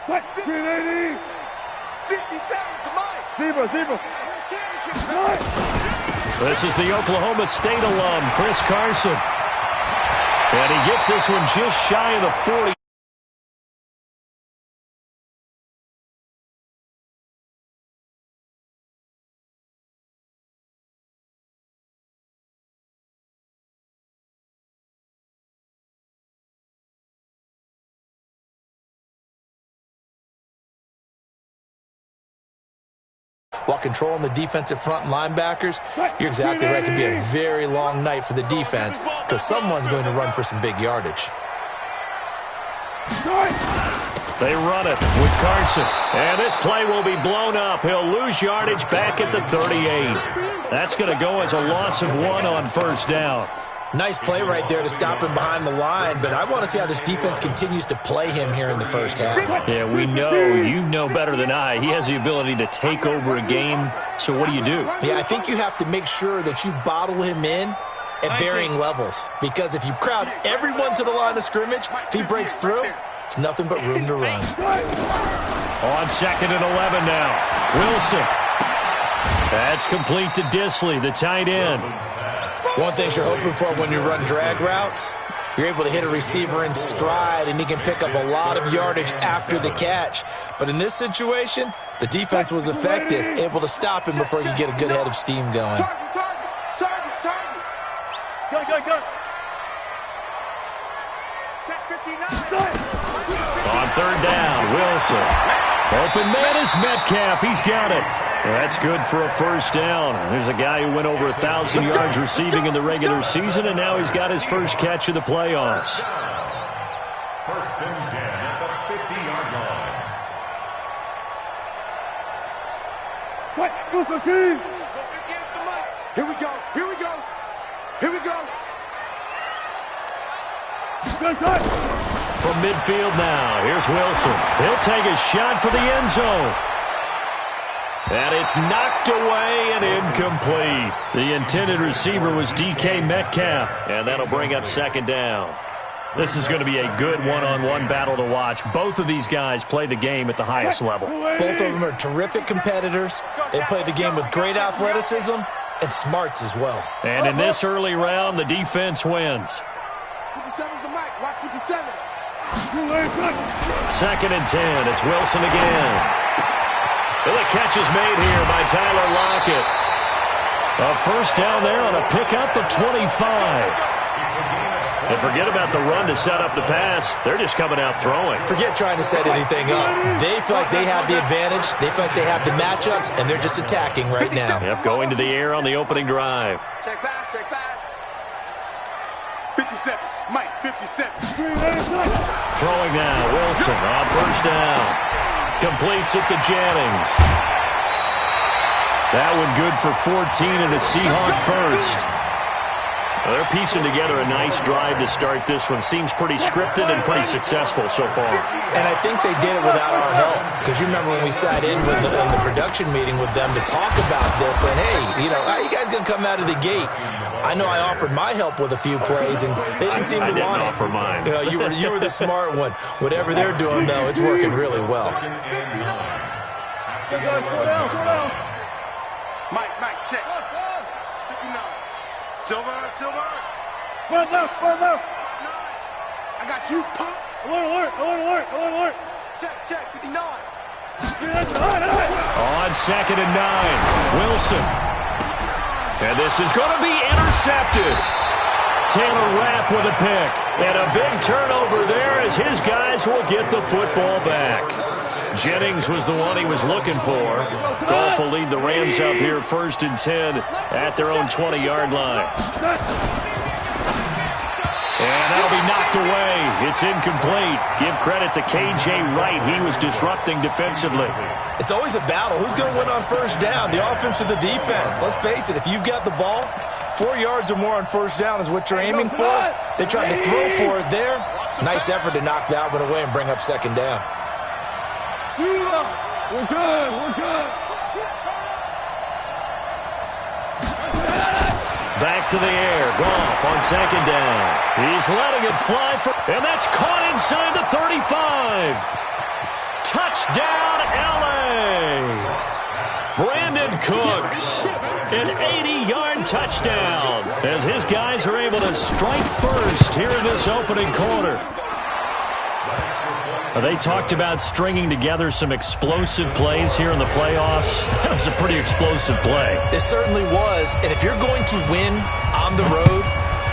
380. 57 to Mike. Zebra. This is the Oklahoma State alum, Chris Carson. And he gets this one just shy of the 40. While controlling the defensive front linebackers, you're exactly right. It could be a very long night for the defense because someone's going to run for some big yardage. They run it with Carson. And this play will be blown up. He'll lose yardage back at the 38. That's going to go as a loss of 1 on first down. Nice play right there to stop him behind the line, but I want to see how this defense continues to play him here in the first half. Yeah, we know, you know better than I. He has the ability to take over a game, so what do you do? Yeah, I think you have to make sure that you bottle him in at varying levels, because if you crowd everyone to the line of scrimmage, if he breaks through, it's nothing but room to run. On 2nd and 11 now, Wilson. That's complete to Disley, the tight end. One thing you're hoping for when you run drag routes, you're able to hit a receiver in stride, and he can pick up a lot of yardage after the catch. But in this situation, the defense was effective, able to stop him before he could get a good head of steam going. Target. Go. Check 59. On 3rd down, Wilson. Open man is Metcalf. He's got it. That's good for a first down. There's a guy who went over 1,000 yards receiving in the regular season, and now he's got his first catch of the playoffs. 1st and 10 at the 50-yard line. Go, team. Here we go. From midfield now, here's Wilson. He'll take a shot for the end zone. And it's knocked away and incomplete. The intended receiver was DK Metcalf, and that'll bring up 2nd down. This is going to be a good one-on-one battle to watch. Both of these guys play the game at the highest level. Both of them are terrific competitors. They play the game with great athleticism and smarts as well. And in this early round, the defense wins. 57's the mic. Watch 57. 2nd and 10. It's Wilson again. Well, the catch is made here by Tyler Lockett. A first down there on a pickup of 25. And forget about the run to set up the pass. They're just coming out throwing. Forget trying to set anything up. They feel like they have the advantage. They feel like they have the matchups, and they're just attacking right now. Yep, going to the air on the opening drive. Check pass. 57. Mike, 57. Throwing now, Wilson on first down. Completes it to Jennings. That one good for 14 and a Seahawk first. Well, they're piecing together a nice drive to start this one. Seems pretty scripted and pretty successful so far. And I think they did it without our help. Because you remember when we sat in with in the production meeting with them to talk about this. And, hey, how are you guys going to come out of the gate? I know I offered my help with a few plays, and they didn't seem to want it. I didn't offer mine. You were the smart one. Whatever they're doing, though, it's working really well. Go down. Mike, check. 59. Silver. Run left. I got you, punk. Alert. Check, 59. On 2nd and 9, Wilson. And this is going to be intercepted. Taylor Rapp with a pick. And a big turnover there as his guys will get the football back. Jennings was the one he was looking for. Goff will lead the Rams up here 1st and 10 at their own 20-yard line. And that'll be knocked away. It's incomplete. Give credit to K.J. Wright. He was disrupting defensively. It's always a battle. Who's going to win on first down, the offense or the defense? Let's face it, if you've got the ball, 4 yards or more on first down is what you're aiming for. They tried to throw for it there. Nice effort to knock that one away and bring up 2nd down. We're good. Back to the air. Goff on 2nd down. He's letting it fly, and that's caught inside the 35. Touchdown, L.A. Brandon Cooks, an 80-yard touchdown as his guys are able to strike first here in this opening quarter. They talked about stringing together some explosive plays here in the playoffs. That was a pretty explosive play. It certainly was, and if you're going to win on the road,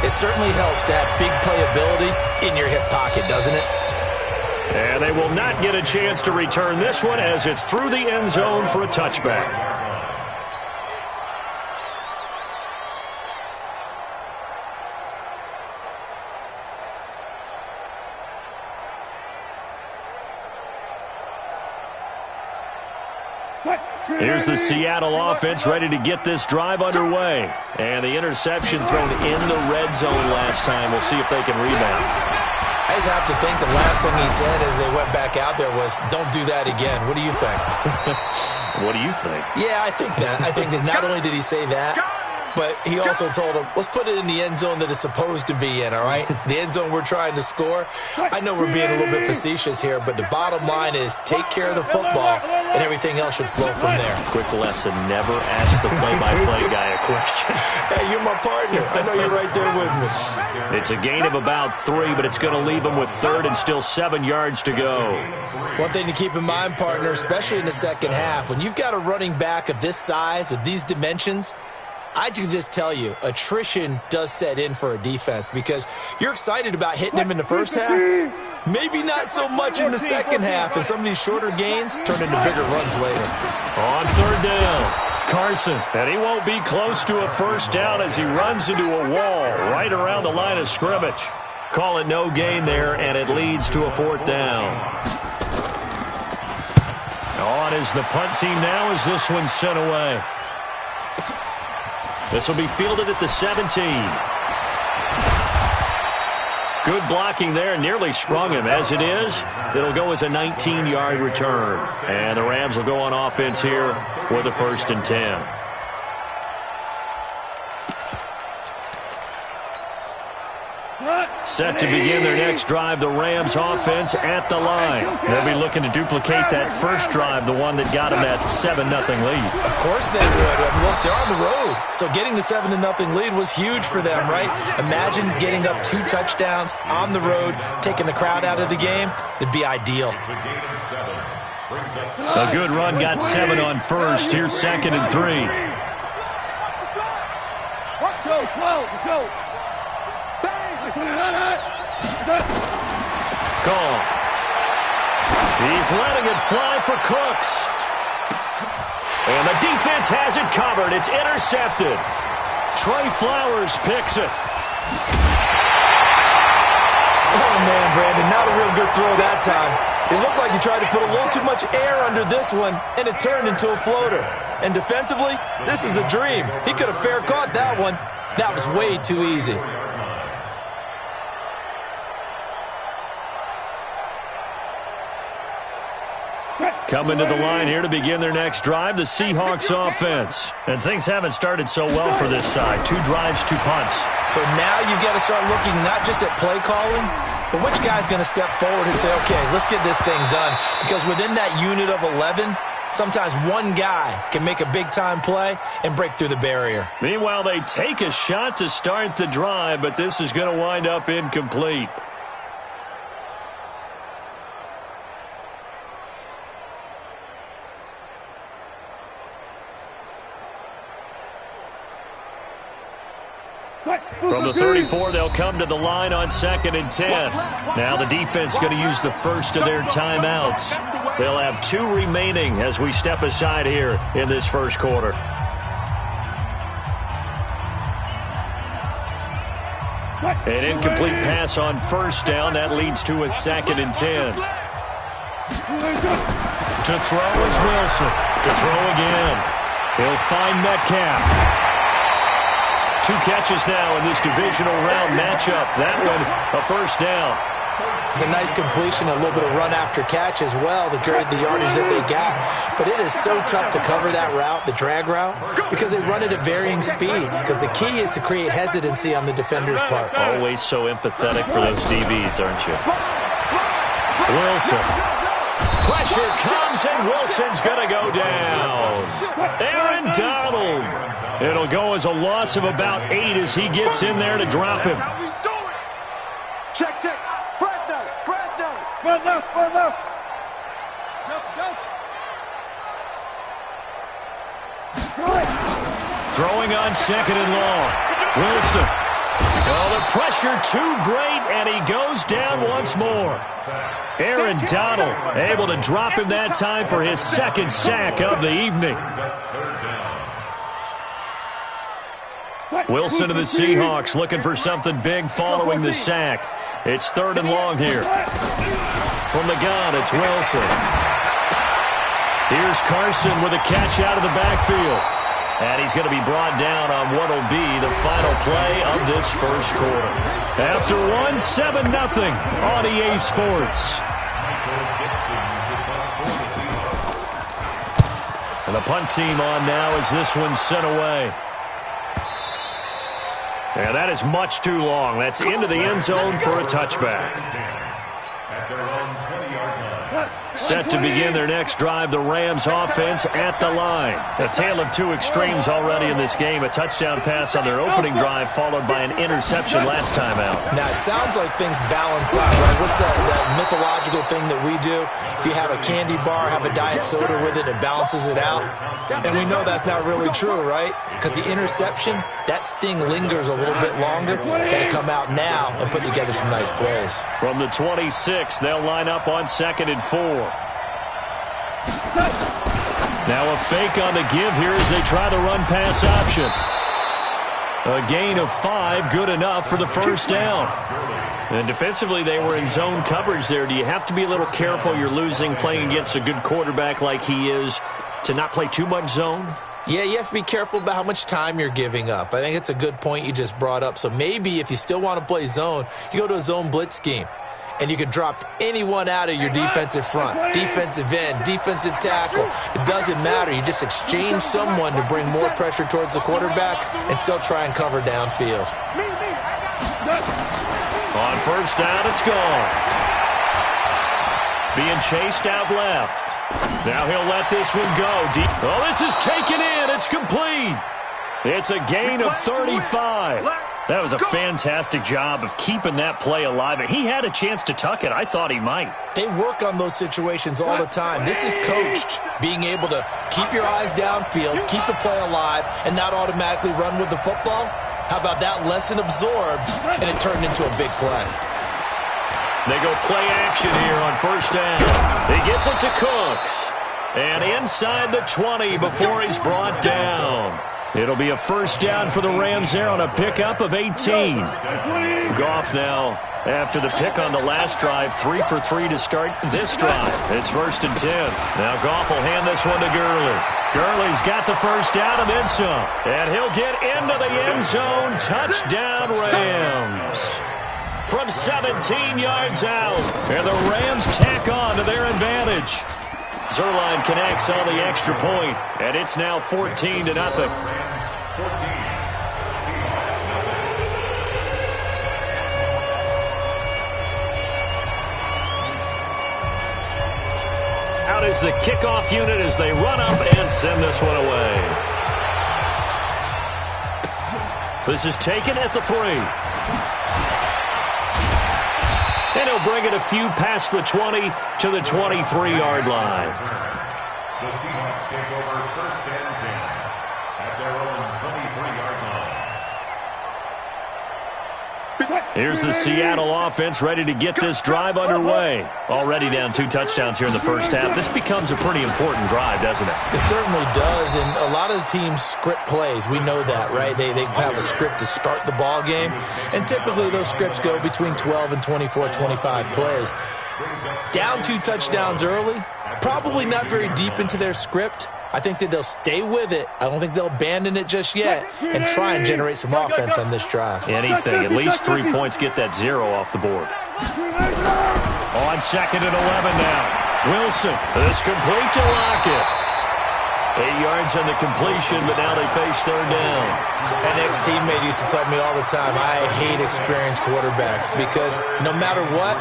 it certainly helps to have big playability in your hip pocket, doesn't it? And they will not get a chance to return this one as it's through the end zone for a touchback. Here's the Seattle offense ready to get this drive underway. And the interception thrown in the red zone last time. We'll see if they can rebound. I just have to think the last thing he said as they went back out there was, don't do that again. What do you think? What do you think? Yeah, I think that. I think that not only did he say that, but he also told him, let's put it in the end zone that it's supposed to be in, all right? The end zone we're trying to score. I know we're being a little bit facetious here, but the bottom line is take care of the football, and everything else should flow from there. Quick lesson, never ask the play-by-play guy a question. Hey, you're my partner. I know you're right there with me. It's a gain of about 3, but it's going to leave him with third and still 7 yards to go. One thing to keep in mind, partner, especially in the second half, when you've got a running back of this size, of these dimensions, I can just tell you, attrition does set in for a defense because you're excited about hitting him in the first half. Maybe not so much in the second half, and some of these shorter gains turn into bigger runs later. On third down, Carson, and he won't be close to a first down as he runs into a wall right around the line of scrimmage. Call it no gain there, and it leads to a fourth down. On is the punt team now as this one's sent away. This will be fielded at the 17. Good blocking there. Nearly sprung him. As it is, it'll go as a 19-yard return. And the Rams will go on offense here with a 1st and 10. Set to begin their next drive, the Rams offense at the line. They'll be looking to duplicate that first drive, the one that got them that 7-0 lead. Of course they would. Look, they're on the road. So getting the 7-0 lead was huge for them, right? Imagine getting up 2 touchdowns on the road, taking the crowd out of the game. It'd be ideal. A good run got 7 on first. Here's 2nd and 3. Let's go, 12, let's go. Call. He's letting it fly for Cooks. And the defense has it covered. It's intercepted. Trey Flowers picks it. Oh, man, Brandon, not a real good throw that time. It looked like he tried to put a little too much air under this one, and it turned into a floater. And defensively, this is a dream. He could have fair caught that one. That was way too easy. Coming to the line here to begin their next drive, the Seahawks offense. And things haven't started so well for this side. 2 drives, 2 punts. So now you've got to start looking not just at play calling, but which guy's going to step forward and say, okay, let's get this thing done. Because within that unit of 11, sometimes one guy can make a big-time play and break through the barrier. Meanwhile, they take a shot to start the drive, but this is going to wind up incomplete. From the 34, they'll come to the line on 2nd and 10. Now the defense going to use the first of their timeouts. They'll have 2 remaining as we step aside here in this first quarter. An incomplete pass on first down. That leads to a 2nd and 10. To throw is Wilson. To throw again. He'll find Metcalf. 2 catches now in this divisional round matchup. That one, a first down. It's a nice completion, a little bit of run after catch as well to create the yardage that they got. But it is so tough to cover that route, the drag route, because they run it at varying speeds. Because the key is to create hesitancy on the defender's part. Always so empathetic for those DBs, aren't you? Wilson. Pressure comes, and Wilson's going to go down. Aaron Donald. It'll go as a loss of about 8 as he gets in there to drop him. How we do it? Check, check. Fresno, Fresno. Fresno, Fresno. Throwing on second and long. Wilson. Oh, the pressure too great, and he goes down once more. Aaron Donald able to drop him that time for his second sack of the evening. Wilson of the Seahawks looking for something big following the sack. It's third and long here. From the gun, it's Wilson. Here's Carson with a catch out of the backfield. And he's going to be brought down on what will be the final play of this first quarter. After one, 7-0 on EA Sports. And the punt team on now as this one's sent away. Yeah, that is much too long. That's into the end zone for a touchback. Set to begin their next drive, the Rams offense at the line. A tale of two extremes already in this game. A touchdown pass on their opening drive followed by an interception last time out. Now, it sounds like things balance out, right? What's that mythological thing that we do? If you have a candy bar, have a diet soda with it, it balances it out. And we know that's not really true, right? Because the interception, that sting lingers a little bit longer. Got to come out now and put together some nice plays. From the 26, they'll line up on 2nd and 4. Now a fake on the give here as they try the run-pass option. A gain of 5, good enough for the first down. And defensively, they were in zone coverage there. Do you have to be a little careful you're losing playing against a good quarterback like he is to not play too much zone? Yeah, you have to be careful about how much time you're giving up. I think it's a good point you just brought up. So maybe if you still want to play zone, you go to a zone blitz scheme. And you can drop anyone out of your defensive front, defensive end, defensive tackle. It doesn't matter. You just exchange someone to bring more pressure towards the quarterback and still try and cover downfield. On first down, it's gone. Being chased out left. Now he'll let this one go. Oh, this is taken in. It's complete. It's a gain of 35. That was a fantastic job of keeping that play alive. He had a chance to tuck it. I thought he might. They work on those situations all the time. This is coached, being able to keep your eyes downfield, keep the play alive, and not automatically run with the football. How about that lesson absorbed, and it turned into a big play. They go play action here on first down. He gets it to Cooks. And inside the 20 before he's brought down. It'll be a first down for the Rams there on a pickup of 18. Goff now, after the pick on the last drive, 3 for 3 to start this drive. It's 1st and 10. Now Goff will hand this one to Gurley. Gurley's got the first down and then some. And he'll get into the end zone. Touchdown, Rams. From 17 yards out. And the Rams tack on to their advantage. Zerline connects on the extra point, and it's now 14-0. Out is the kickoff unit as they run up and send this one away. This is taken at the 3. And he'll bring it a few past the 20 to the 23-yard line. The Seahawks take over 1st and 10 at their own 23-yard line. Here's the Seattle offense ready to get this drive underway. Already down 2 touchdowns here in the first half. This becomes a pretty important drive, doesn't it? It certainly does, and a lot of the teams script plays. We know that, right? They have a script to start the ball game, and typically those scripts go between 12 and 24, 25 plays. Down 2 touchdowns early, probably not very deep into their script. I think that they'll stay with it. I don't think they'll abandon it just yet and try and generate some offense on this drive. Anything. At least 3 points get that 0 off the board. On 2nd and 11 now. Wilson. This complete to Lockett. 8 yards on the completion, but now they face 3rd down. An ex-teammate used to tell me all the time, I hate experienced quarterbacks because no matter what,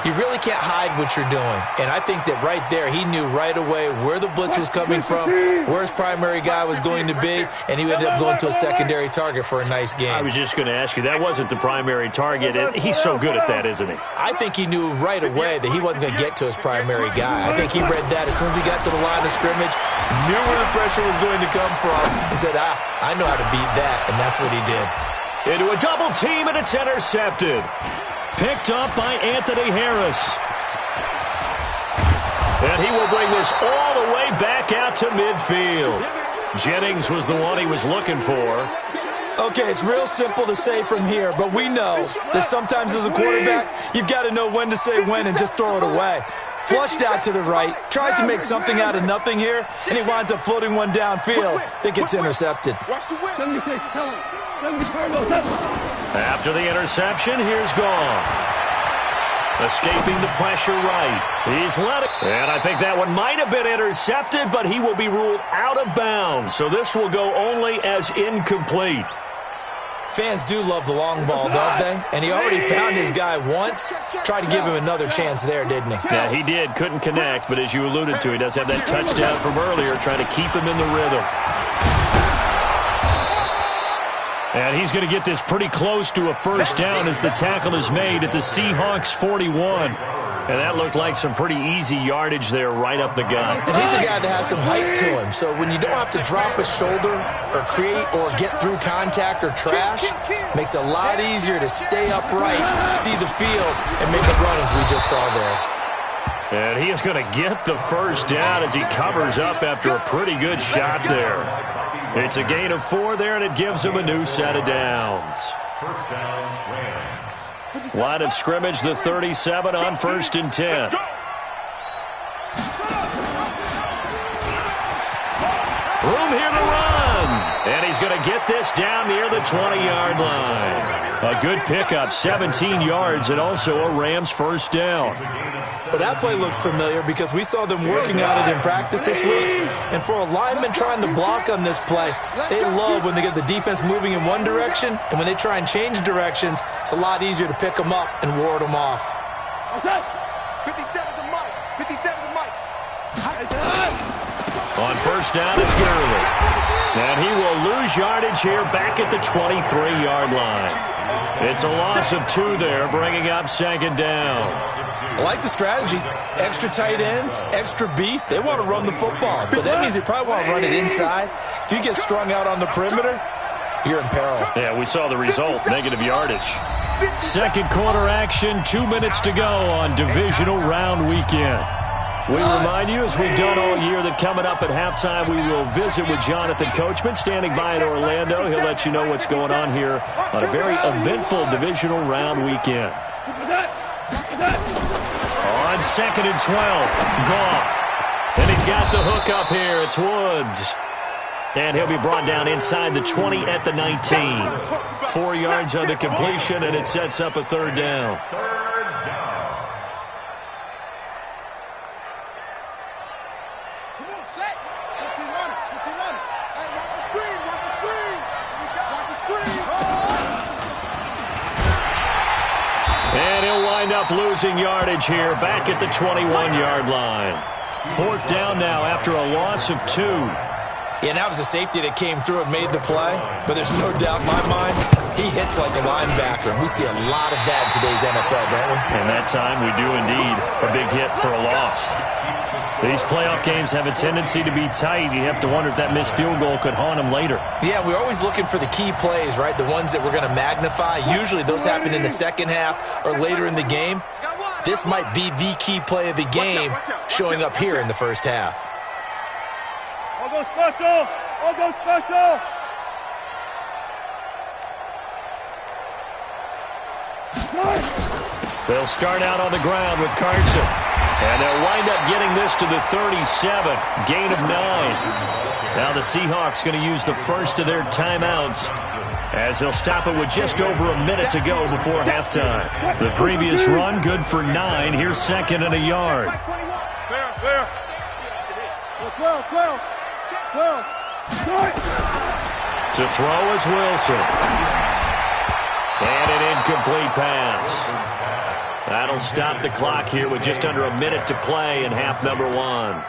You really can't hide what you're doing. And I think that right there, he knew right away where the blitz was coming from, where his primary guy was going to be, and he ended up going to a secondary target for a nice game. I was just going to ask you, that wasn't the primary target. He's so good at that, isn't he? I think he knew right away that he wasn't going to get to his primary guy. I think he read that as soon as he got to the line of scrimmage, knew where the pressure was going to come from, and said, I know how to beat that, and that's what he did. Into a double team, and it's intercepted. Picked up by Anthony Harris. And he will bring this all the way back out to midfield. Jennings was the one he was looking for. Okay, it's real simple to say from here, but we know that sometimes as a quarterback, you've got to know when to say when and just throw it away. Flushed out to the right, tries to make something out of nothing here, and he winds up floating one downfield that gets intercepted. After the interception, here's Goff. Escaping the pressure right. He's let it. And I think that one might have been intercepted, but he will be ruled out of bounds. So this will go only as incomplete. Fans do love the long ball, don't they? And he already found his guy once. Tried to give him another chance there, didn't he? Yeah, he did. Couldn't connect, but as you alluded to, he does have that touchdown from earlier, trying to keep him in the rhythm. And he's going to get this pretty close to a first down as the tackle is made at the Seahawks 41. And that looked like some pretty easy yardage there right up the gut. And he's a guy that has some height to him. So when you don't have to drop a shoulder or create or get through contact or trash, makes it a lot easier to stay upright, see the field, and make a run as we just saw there. And he is going to get the first down as he covers up after a pretty good shot there. It's a gain of 4 there, and it gives him a new set of downs. First down, Rams. Line of scrimmage, the 37 on 1st and 10. Room here to run. And he's going to get this down near the 20-yard line. A good pickup, 17 yards, and also a Rams first down. Well, that play looks familiar because we saw them working on it in practice this week. And for a lineman trying to block on this play, they love when they get the defense moving in one direction. And when they try and change directions, it's a lot easier to pick them up and ward them off. Okay. 57 to Mike. 57 to Mike. On first down, it's Gurley. And he will lose yardage here back at the 23-yard line. It's a loss of 2 there, bringing up 2nd down. I like the strategy. Extra tight ends, extra beef. They want to run the football, but that means they probably want to run it inside. If you get strung out on the perimeter, you're in peril. Yeah, we saw the result, negative yardage. Second quarter action, 2 minutes to go on divisional round weekend. We remind you, as we've done all year, that coming up at halftime, we will visit with Jonathan Coachman, standing by in Orlando. He'll let you know what's going on here on a very eventful divisional round weekend. On 2nd and 12, Goff. And he's got the hook up here. It's Woods. And he'll be brought down inside the 20 at the 19. 4 yards on the completion, and it sets up a 3rd down. Up losing yardage here back at the 21-yard line. 4th down now after a loss of 2. Yeah, that was a safety that came through and made the play, but there's no doubt in my mind he hits like a linebacker. We see a lot of that in today's NFL, don't we? And that time we do indeed. A big hit for a loss. These playoff games have a tendency to be tight. You have to wonder if that missed field goal could haunt them later. Yeah, we're always looking for the key plays, right? The ones that we're going to magnify. Usually those happen in the second half or later in the game. This might be the key play of the game showing up here in the first half. I'll go special! I'll go special! They'll start out on the ground with Carson. And they'll wind up getting this to the 37. Gain of 9. Now the Seahawks going to use the first of their timeouts as they'll stop it with just over a minute to go before halftime. The previous run good for 9. Here's 2nd and a yard. Clear. 12. To throw is Wilson. And an incomplete pass. That'll stop the clock here with just under a minute to play in half number one.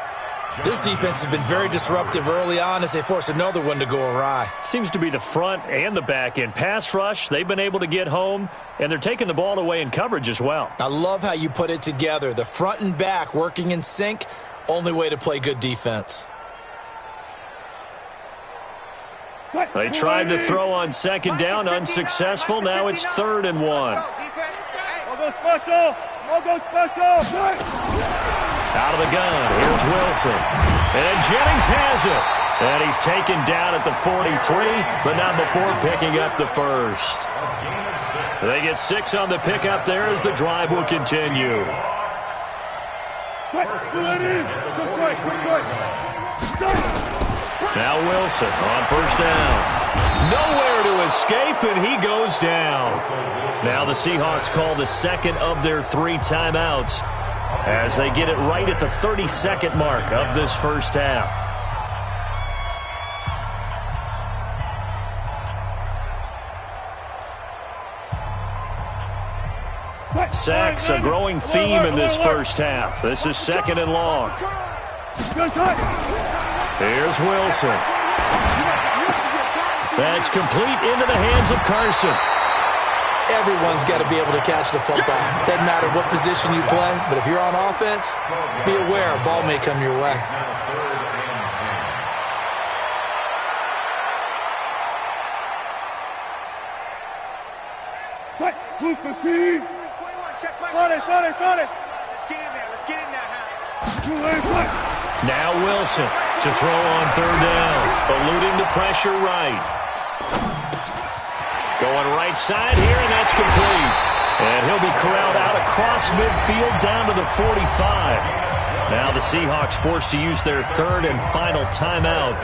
This defense has been very disruptive early on as they force another one to go awry. Seems to be the front and the back end. Pass rush, they've been able to get home, and they're taking the ball away in coverage as well. I love how you put it together. The front and back working in sync, only way to play good defense. They tried to throw on second down, unsuccessful. Now it's 3rd and 1. Out of the gun, here's Wilson. And Jennings has it. And he's taken down at the 43, but not before picking up the first. They get 6 on the pickup there as the drive will continue. Now Wilson on first down. Nowhere to escape, and he goes down. Now the Seahawks call the second of their 3 timeouts as they get it right at the 32nd mark of this first half. Sacks, a growing theme in this first half. This is 2nd and long. Here's Wilson. That's complete into the hands of Carson. Everyone's got to be able to catch the football. Doesn't matter what position you play, but if you're on offense, be aware a ball may come your way. Now Wilson to throw on 3rd down, eluding the pressure right. Going right side here, and that's complete. And he'll be corralled out across midfield down to the 45. Now the Seahawks forced to use their 3rd and final timeout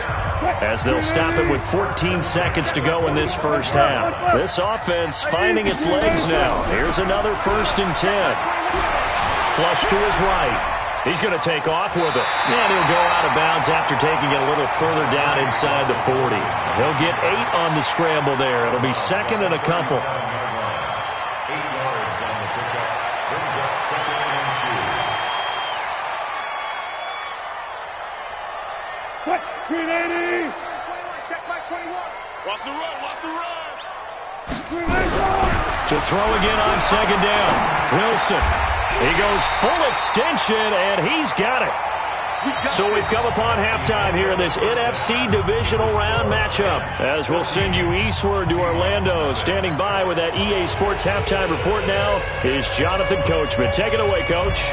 as they'll stop it with 14 seconds to go in this first half. This offense finding its legs now. Here's another 1st and 10. Flush to his right. He's going to take off with it. And he'll go out of bounds after taking it a little further down inside the 40. He'll get 8 on the scramble there. It'll be 2nd and a couple. 8 yards on the pickup. Brings up 2nd and 2. 380. Check by 21. Watch the run. Watch the run. To throw again on 2nd down. Wilson. He goes full extension, and he's got it. So we've come upon halftime here in this NFC divisional round matchup. As we'll send you eastward to Orlando. Standing by with that EA Sports halftime report now is Jonathan Coachman. Take it away, Coach.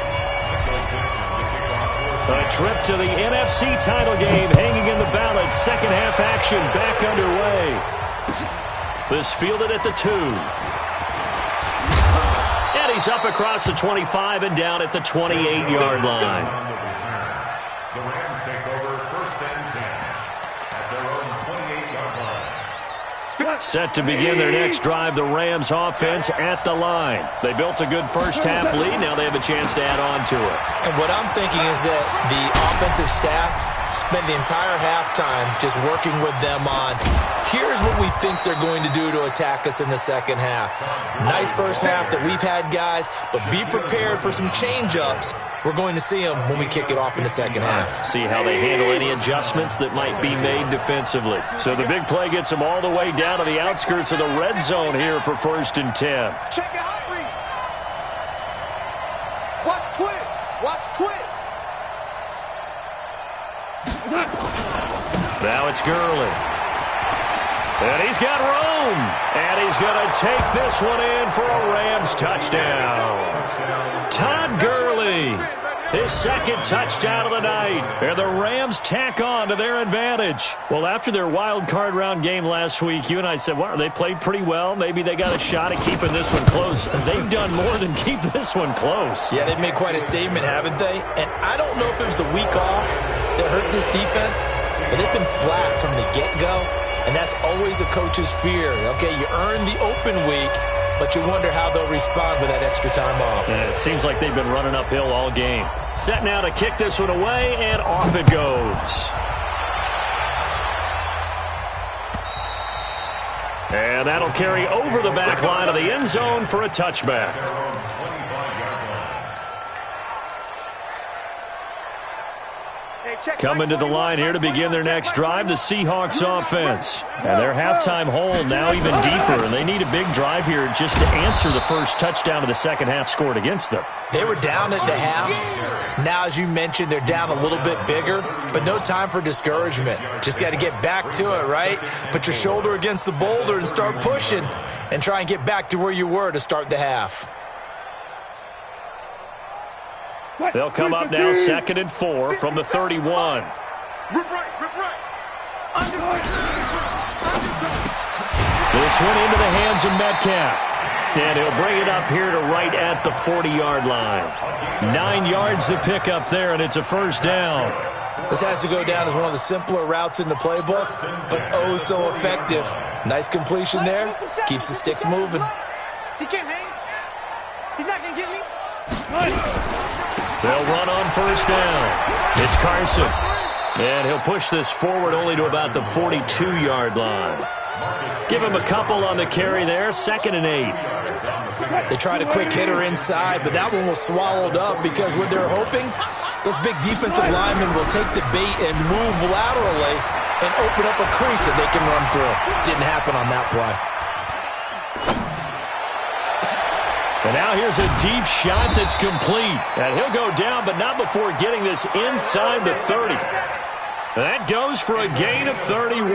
A trip to the NFC title game hanging in the balance. Second half action back underway. This fielded at the 2. And he's up across the 25 and down at the 28-yard line. The Rams take over 1st and 10 at their own 28-yard line. Set to begin their next drive, the Rams offense at the line. They built a good first half lead. Now they have a chance to add on to it. And what I'm thinking is that the offensive staff spent the entire halftime just working with them on, here's what we think they're going to do to attack us in the second half. Nice first half that we've had, guys, but be prepared for some change-ups. We're going to see them when we kick it off in the second half. See how they handle any adjustments that might be made defensively. So the big play gets them all the way down to the outskirts of the red zone here for 1st and 10. Check the hot read. Watch twist. Watch twist. Now it's Gurley. And he's got room. And he's going to take this one in for a Rams touchdown. Todd Gurley, his 2nd touchdown of the night. And the Rams tack on to their advantage. Well, after their wild card round game last week, you and I said, well, they played pretty well. Maybe they got a shot at keeping this one close. They've done more than keep this one close. Yeah, they've made quite a statement, haven't they? And I don't know if it was the week off that hurt this defense, but they've been flat from the get-go. And that's always a coach's fear. Okay, you earn the open week, but you wonder how they'll respond with that extra time off. And it seems like they've been running uphill all game. Set now to kick this one away, and off it goes. And that'll carry over the back line of the end zone for a touchback. Coming to the line here to begin their next drive, the Seahawks offense. And their halftime hole now even deeper, and they need a big drive here just to answer the first touchdown of the second half scored against them. They were down at the half. Now, as you mentioned, they're down a little bit bigger, but no time for discouragement. Just got to get back to it, right? Put your shoulder against the boulder and start pushing and try and get back to where you were to start the half. They'll come up now 2nd and 4 from the 31. This one into the hands of Metcalf. And he'll bring it up here to right at the 40-yard line. 9 yards to pick up there, and it's a first down. This has to go down as one of the simpler routes in the playbook, but oh so effective. Nice completion there. Keeps the sticks moving. He can't hang. He's not going to get me. They'll run on first down. It's Carson. And he'll push this forward only to about the 42-yard line. Give him a couple on the carry there. 2nd and 8. They tried a quick hitter inside, but that one was swallowed up because what they're hoping, those big defensive linemen will take the bait and move laterally and open up a crease that they can run through. Didn't happen on that play. And now here's a deep shot that's complete. And he'll go down, but not before getting this inside the 30. That goes for a gain of 31.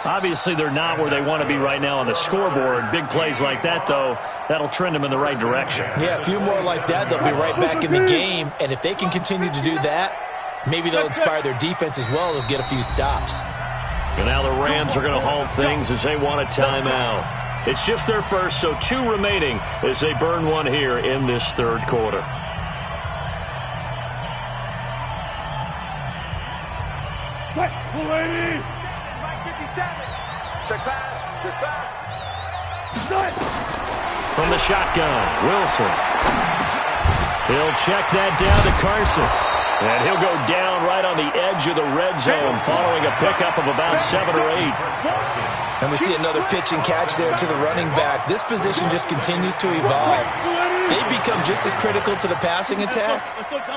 Obviously, they're not where they want to be right now on the scoreboard. Big plays like that, though, that'll trend them in the right direction. Yeah, a few more like that, they'll be right back in the game. And if they can continue to do that, maybe they'll inspire their defense as well. They'll get a few stops. And now the Rams are going to halt things as they want a timeout. It's just their first, so 2 remaining as they burn one here in this third quarter. Check pass. From the shotgun, Wilson. He'll check that down to Carson. And he'll go down right on the edge of the red zone following a pickup of about 7 or 8. And we see another pitch and catch there to the running back. This position just continues to evolve. They become just as critical to the passing attack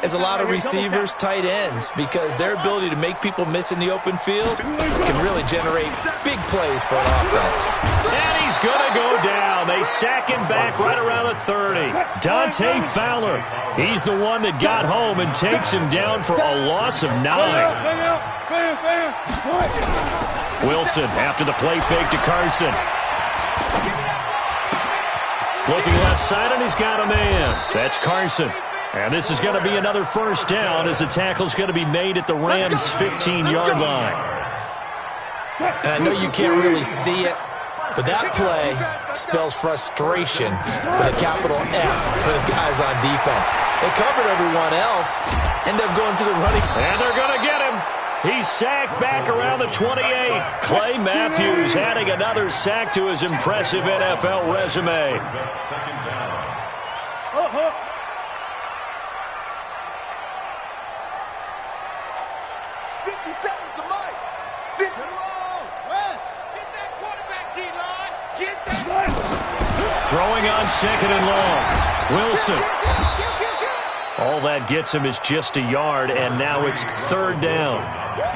as a lot of receivers, tight ends, because their ability to make people miss in the open field can really generate big plays for an offense. And he's going to go down. They sack him back right around the 30. Dante Fowler, he's the one that got home and takes him down for a loss of 9. Wilson after the play fake to Carson. Looking left side, and he's got a man. That's Carson. And this is going to be another first down as the tackle's going to be made at the Rams' 15-yard line. And I know you can't really see it, but that play spells frustration with a capital F for the guys on defense. They covered everyone else, end up going to the running. And they're going to get him. He's sacked back around the 28. Clay Matthews adding another sack to his impressive NFL resume. 50 seconds to Mike. 50. West. Get that quarterback, D-line. Get that. Throwing on 2nd and long. Wilson. All that gets him is just a yard, and now it's 3rd down.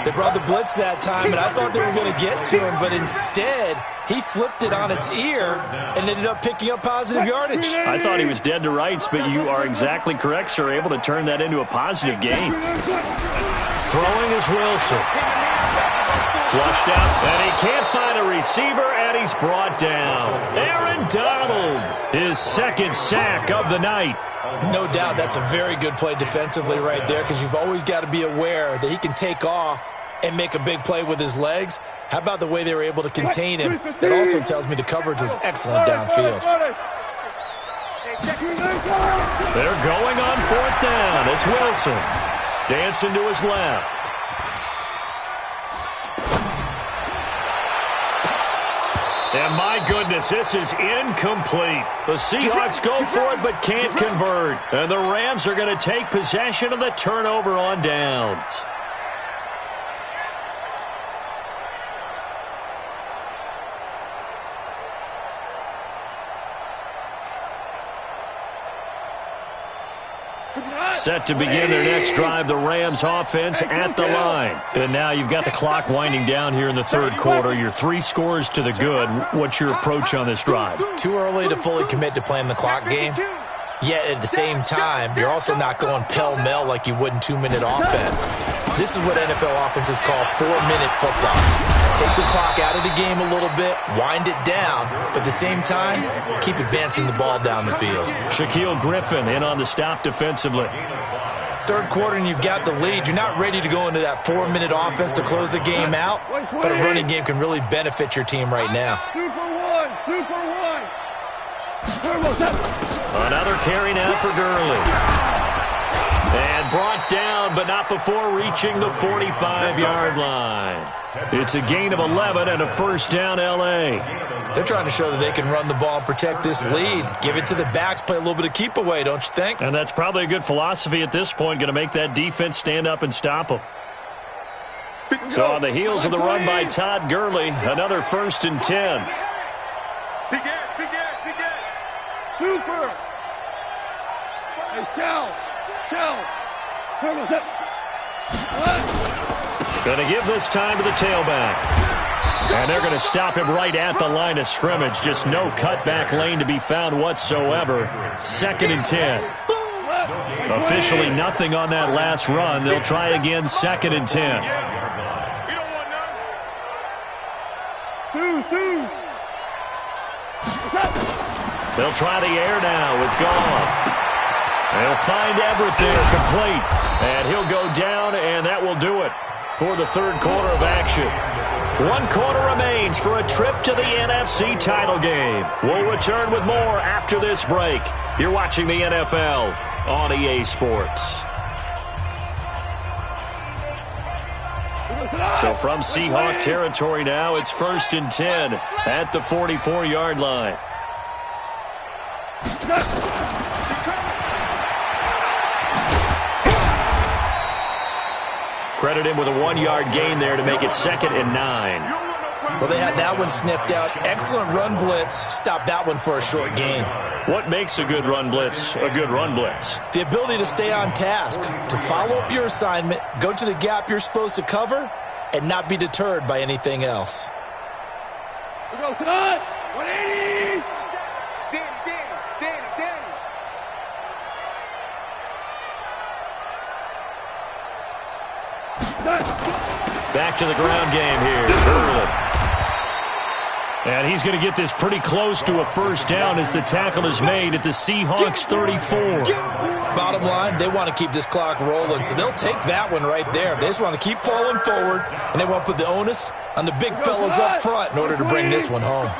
They brought the blitz that time, and I thought they were going to get to him, but instead, he flipped it on its ear and ended up picking up positive yardage. I thought he was dead to rights, but you are exactly correct, sir. Able to turn that into a positive gain. Throwing is Wilson. Flushed out, and he can't find a receiver, and he's brought down. Aaron Donald, his 2nd sack of the night. No doubt that's a very good play defensively right there, because you've always got to be aware that he can take off and make a big play with his legs. How about the way they were able to contain him? That also tells me the coverage was excellent downfield. They're going on 4th down. It's Wilson. Dancing to his left. And my goodness, this is incomplete. The Seahawks go for it but can't convert. And the Rams are going to take possession of the turnover on downs. Set to begin their next drive, the Rams offense at the line. And now you've got the clock winding down here in the third quarter. You're 3 scores to the good. What's your approach on this drive? Too early to fully commit to playing the clock game. Yet at the same time, you're also not going pell-mell like you would in 2-minute offense. This is what NFL offenses call 4-minute football. Take the clock out of the game a little bit, wind it down, but at the same time, keep advancing the ball down the field. Shaquille Griffin in on the stop defensively. Third quarter and you've got the lead. You're not ready to go into that 4-minute offense to close the game out, but a running game can really benefit your team right now. Another carry now for Gurley. And brought down, but not before reaching the 45-yard line. It's a gain of 11 and a first down, L.A. They're trying to show that they can run the ball and protect this lead. Give it to the backs, play a little bit of keep away, don't you think? And that's probably a good philosophy at this point, going to make that defense stand up and stop them. So on the heels of the run by Todd Gurley, another 1st and 10. Super. Hey, Shell. Going to give this time to the tailback. And they're going to stop him right at the line of scrimmage. Just no cutback lane to be found whatsoever. 2nd and 10. Officially nothing on that last run. They'll try again, 2nd and 10. They'll try the air now with Goff. They'll find Everett there, complete. And he'll go down, and that will do it for the third quarter of action. 1 quarter remains for a trip to the NFC title game. We'll return with more after this break. You're watching the NFL on EA Sports. So from Seahawk territory now, it's 1st and 10 at the 44-yard line. Credit him with a 1-yard gain there to make it 2nd and 9. Well, they had that one sniffed out. Excellent run blitz. Stop that one for a short gain. What makes a good run blitz a good run blitz? The ability to stay on task, to follow up your assignment, go to the gap you're supposed to cover, and not be deterred by anything else. We go tonight. 180. Back to the ground game here. Gurley. And he's going to get this pretty close to a first down as the tackle is made at the Seahawks 34. Bottom line, they want to keep this clock rolling, so they'll take that one right there. They just want to keep falling forward, and they want to put the onus on the big fellas up front in order to bring this one home.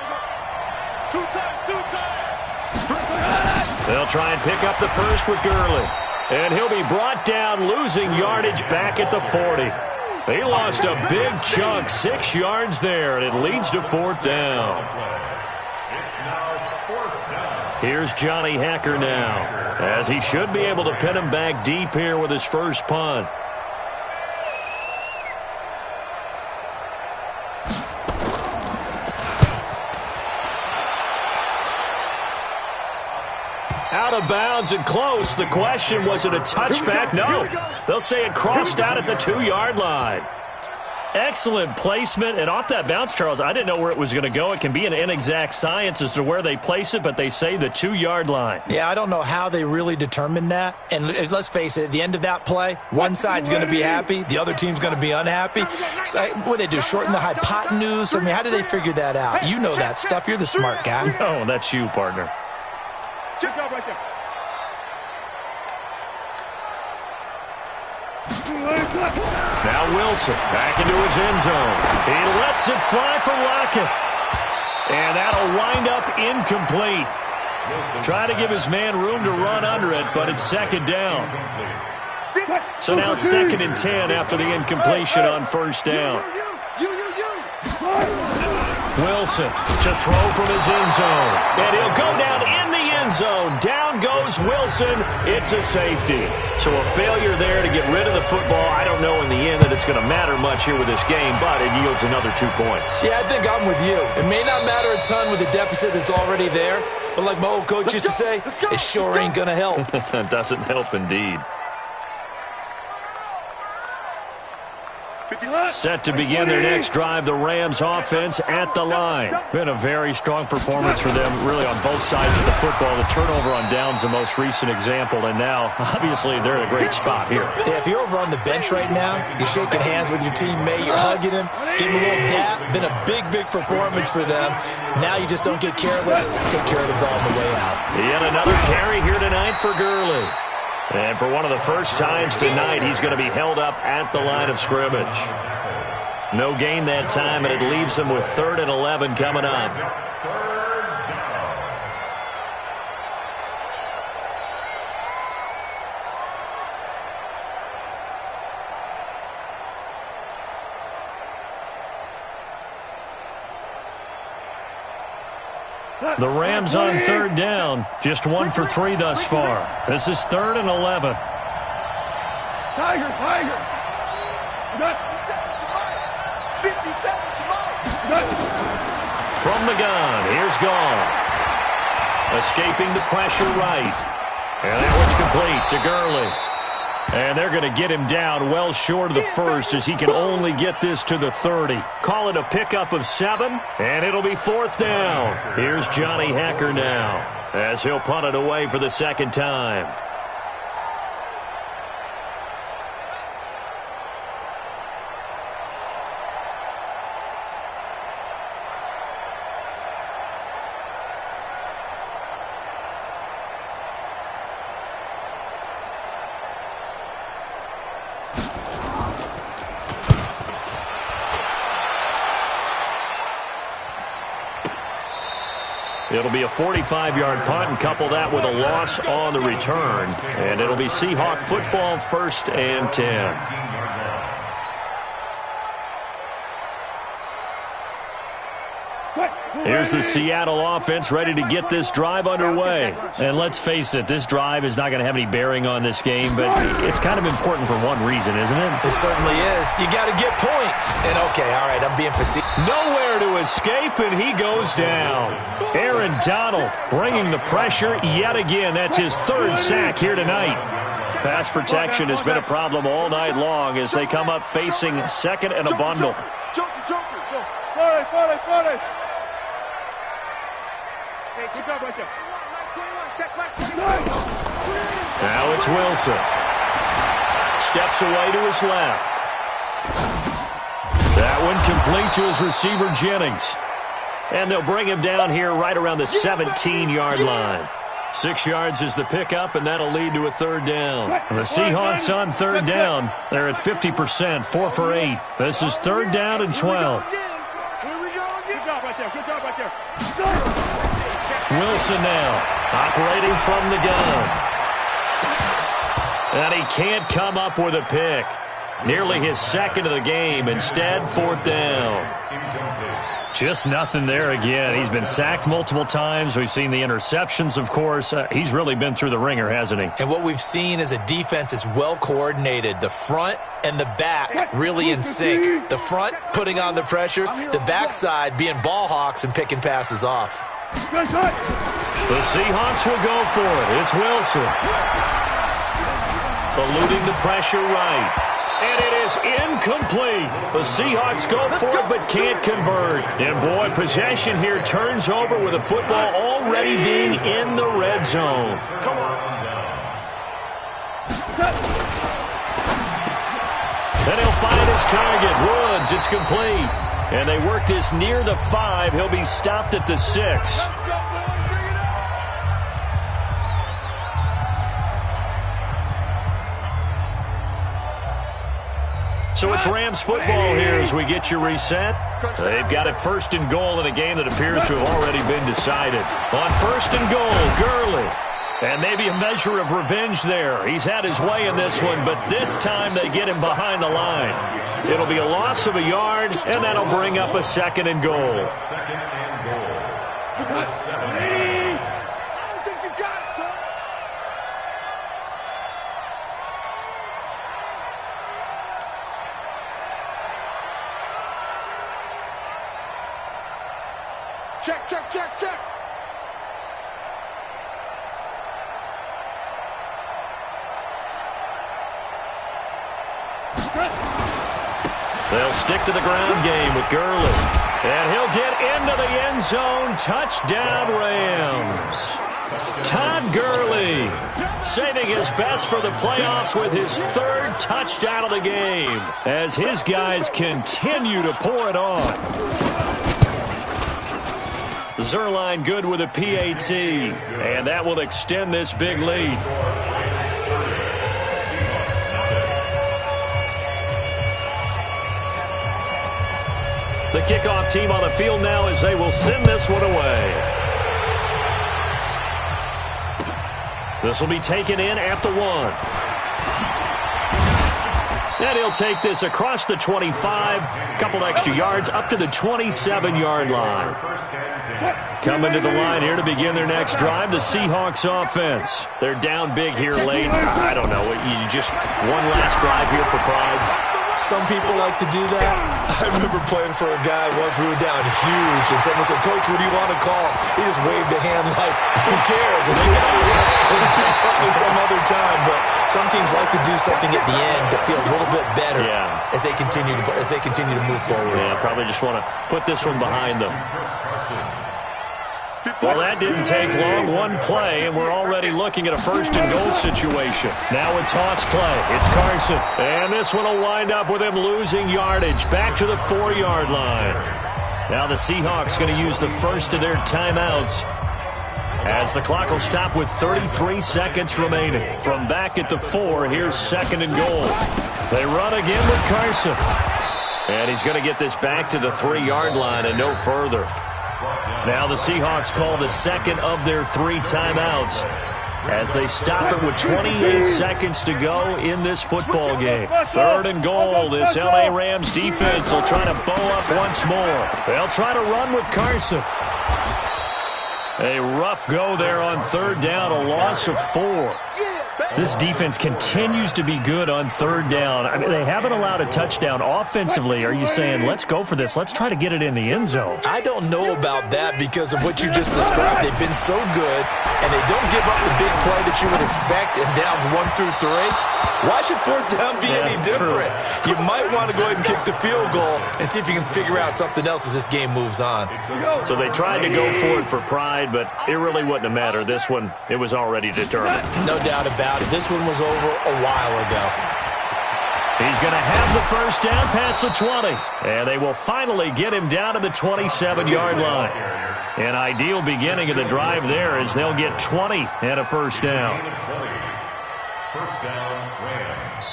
They'll try and pick up the first with Gurley. And he'll be brought down, losing yardage back at the 40. He lost a big chunk, 6 yards there, and it leads to 4th down. Here's Johnny Hacker now, as he should be able to pin him back deep here with his first punt. Out of bounds and close. The question, was it a touchback? No. They'll say it crossed out at the 2-yard line. Excellent placement. And off that bounce, Charles, I didn't know where it was going to go. It can be an inexact science as to where they place it, but they say the 2-yard line. Yeah, I don't know how they really determined that. And let's face it, at the end of that play, one side's going to be happy, the other team's going to be unhappy. So, what did they do, shorten the hypotenuse? I mean, how did they figure that out? You know that stuff. You're the smart guy. Oh, that's you, partner. Good job right there. Now Wilson back into his end zone. He lets it fly for Lockett. And that'll wind up incomplete. Trying to give his man room to run under it, but it's 2nd down. So now 2nd and 10 after the incompletion on 1st down. Wilson to throw from his end zone. And he'll go down in the end zone. Down goes Here's Wilson. It's a safety. So a failure there to get rid of the football. I don't know in the end that it's going to matter much here with this game, but it yields another 2 points. Yeah, I think I'm with you. It may not matter a ton with the deficit that's already there, but like my old coach used to say, it sure ain't going to help. Doesn't help indeed. Set to begin their next drive, the Rams offense at the line. Been a very strong performance for them, really on both sides of the football. The turnover on downs the most recent example, and now, obviously, they're in a great spot here. Yeah, if you're over on the bench right now, you're shaking hands with your teammate, you're hugging him, getting a little dap. Been a big, big performance for them. Now you just don't get careless. Take care of the ball on the way out. Yet another carry here tonight for Gurley. And for one of the first times tonight, he's going to be held up at the line of scrimmage. No gain that time, and it leaves him with 3rd and 11 coming up. The Rams on 3rd down. Just 1 for 3 thus far. This is 3rd and 11. Tiger. 50 seconds. From the gun, here's Goff. Escaping the pressure right. And that one's complete to Gurley. And they're going to get him down well short of the first as he can only get this to the 30. Call it a pickup of 7, and it'll be 4th down. Here's Johnny Hecker now as he'll punt it away for the 2nd time. It'll be a 45-yard punt and couple that with a loss on the return. And it'll be Seahawk football, 1st and 10. Here's the Seattle offense ready to get this drive underway. And let's face it, this drive is not going to have any bearing on this game, but it's kind of important for one reason, isn't it? It certainly is. You got to get points. And okay, all right, I'm being facetious. Nowhere to escape, and he goes down. Aaron Donald bringing the pressure yet again. That's his 3rd sack here tonight. Pass protection has been a problem all night long as they come up facing 2nd and a bundle. Now it's Wilson. Steps away to his left. That one complete to his receiver, Jennings. And they'll bring him down here right around the 17-yard line. 6 yards is the pickup, and that'll lead to a 3rd down. The Seahawks on 3rd down. They're at 50%, 4 for 8. This is 3rd down and 12. Wilson now, operating from the gun. And he can't come up with a pick. Nearly his 2nd of the game. Instead, 4th down. Just nothing there again. He's been sacked multiple times. We've seen the interceptions, of course. He's really been through the ringer, hasn't he? And what we've seen is a defense that's well coordinated. The front and the back really in sync. The front putting on the pressure. The backside being ball hawks and picking passes off. The Seahawks will go for it. It's Wilson. Eluding the pressure right. And it is incomplete. The Seahawks go for it but can't convert. And boy, possession here turns over with the football already being in the red zone. And he'll find his target. Woods, it's complete. And they work this near the 5. He'll be stopped at the 6. So it's Rams football here as we get you reset. They've got it 1st and goal in a game that appears to have already been decided. On 1st and goal, Gurley. And maybe a measure of revenge there. He's had his way in this one, but this time they get him behind the line. It'll be a loss of a yard, and that'll bring up a 2nd and goal. 2nd and goal. Check, check, check, check. They'll stick to the ground game with Gurley. And he'll get into the end zone. Touchdown, Rams. Todd Gurley saving his best for the playoffs with his third touchdown of the game as his guys continue to pour it on. Zerline good with a PAT, and that will extend this big lead. The kickoff team on the field now as they will send this one away. This will be taken in at the 1. And he'll take this across the 25, a couple extra yards up to the 27-yard line. Coming to the line here to begin their next drive, the Seahawks offense. They're down big here late. I don't know. You just one last drive here for Pride. Some people like to do that. I remember playing for a guy once. We were down huge, and someone said, "Coach, what do you want to call?" He just waved a hand like, "Who cares? Let's get out of here and do something some other time." But some teams like to do something at the end to feel a little bit better as they continue to move forward. Yeah, probably just want to put this one behind them. Well, that didn't take long. One play, and we're already looking at a first-and-goal situation. Now a toss play. It's Carson. And this one will wind up with him losing yardage. Back to the 4-yard line. Now the Seahawks going to use the first of their timeouts as the clock will stop with 33 seconds remaining. From back at the 4, here's 2nd and goal. They run again with Carson. And he's going to get this back to the 3-yard line and no further. Now the Seahawks call the second of their 3 timeouts as they stop it with 28 seconds to go in this football game. 3rd and goal. This L.A. Rams defense will try to bow up once more. They'll try to run with Carson. A rough go there on 3rd down, a loss of 4. This defense continues to be good on 3rd down. I mean, they haven't allowed a touchdown. Offensively, are you saying, let's go for this, let's try to get it in the end zone? I don't know about that because of what you just described. They've been so good, and they don't give up the big play that you would expect in downs 1 through 3. Why should 4th down be any different? You might want to go ahead and kick the field goal and see if you can figure out something else as this game moves on. So they tried to go for it for Pride, but it really wouldn't have mattered. This one, it was already determined. No doubt about it. This one was over a while ago. He's going to have the first down past the 20. And they will finally get him down to the 27-yard line. An ideal beginning of the drive there as they'll get 20 and a first down. First down, Rams.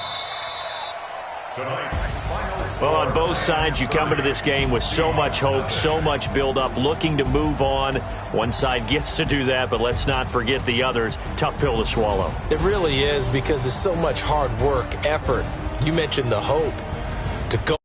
Tonight's final score. Well, on both sides, you come into this game with so much hope, so much build-up, looking to move on. One side gets to do that, but let's not forget the others. Tough pill to swallow. It really is because there's so much hard work, effort. You mentioned the hope to go.